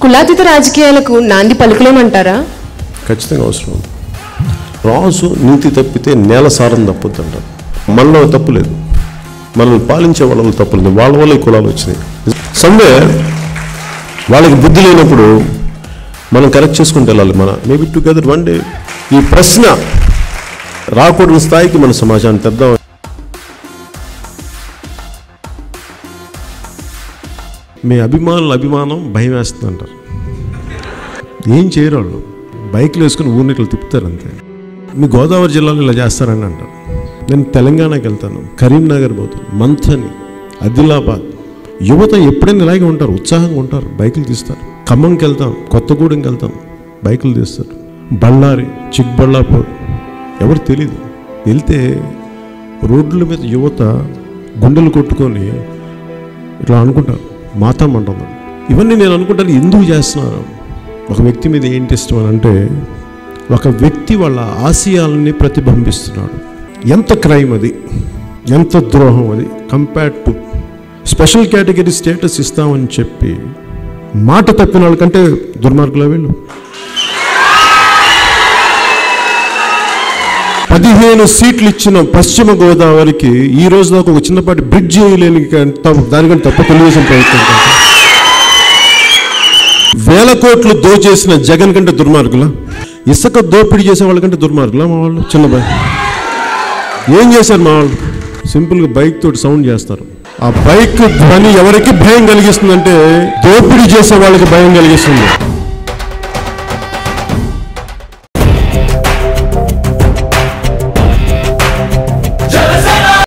కులాతీత రాజకీయాలకు నాంది పలుకులేమంటారా? ఖచ్చితంగా అవసరం. రాజు నీతి తప్పితే నేల సారం తప్పొద్దు అంటారు. మనలో తప్పు లేదు, మనల్ని పాలించే వాళ్ళలో తప్పు లేదు. వాళ్ళ వల్ల ఈ కులాలు వచ్చినాయి. సండే వాళ్ళకి బుద్ధి లేనప్పుడు మనం కరెక్ట్ చేసుకుంటూ వెళ్ళాలి. మేబీ టుగెదర్ వన్ డే ఈ ప్రశ్న రాకూడని స్థాయికి మన సమాజాన్ని తెద్దాం. మీ అభిమానం భయం వేస్తుంది అంటారు. ఏం చేయరు వాళ్ళు, బైక్లు వేసుకుని ఊరిని ఇట్లా తిప్పుతారు అంతే. మీ గోదావరి జిల్లాలో ఇలా చేస్తారని అంటారు. నేను తెలంగాణకి వెళ్తాను, కరీంనగర్ పోతాను, మంథని, ఆదిలాబాద్. యువత ఎప్పుడైనా ఇలాగే ఉంటారు, ఉత్సాహంగా ఉంటారు, బైకులు తీస్తారు. ఖమ్మంకి వెళ్తాం, కొత్తగూడెంకి వెళ్తాం, బైకులు తీస్తారు. బళ్ళారి, చిక్బళ్ళాపూర్, ఎవరు తెలీదు. వెళ్తే రోడ్ల మీద యువత గుండెలు కొట్టుకొని ఇట్లా అనుకుంటారు, మాతామంటుంది. ఇవన్నీ నేను అనుకుంటాను ఎందుకు చేస్తున్నారు. ఒక వ్యక్తి మీద ఏంటి ఇష్టం అని అంటే, ఒక వ్యక్తి వాళ్ళ ఆశయాలని ప్రతిబింబిస్తున్నాడు. ఎంత క్రైమ్ అది, ఎంత ద్రోహం అది. Compare to special category status ఇస్తామని చెప్పి మాట తప్పిన వాళ్ళకంటే దుర్మార్గుల వీళ్ళు. 15 సీట్లు ఇచ్చిన పశ్చిమ గోదావరికి ఈ రోజు దాకా ఒక చిన్నపాటి బ్రిడ్జ్ చేయలేని దానికంటే తప్ప తెలుగుదేశం ప్రయత్నం. వేల కోట్లు దోచేసిన జగన్ కంటే దుర్మార్గుల, ఇసుక దోపిడీ చేసే వాళ్ళకంటే దుర్మార్గుల మా వాళ్ళు. చిన్నబాయ్ ఏం చేశారు మా వాళ్ళు? సింపుల్గా బైక్ తోటి సౌండ్ చేస్తారు. ఆ బైక్ ధ్వని ఎవరికి భయం కలిగిస్తుందంటే దోపిడీ చేసే వాళ్ళకి భయం కలిగిస్తుంది.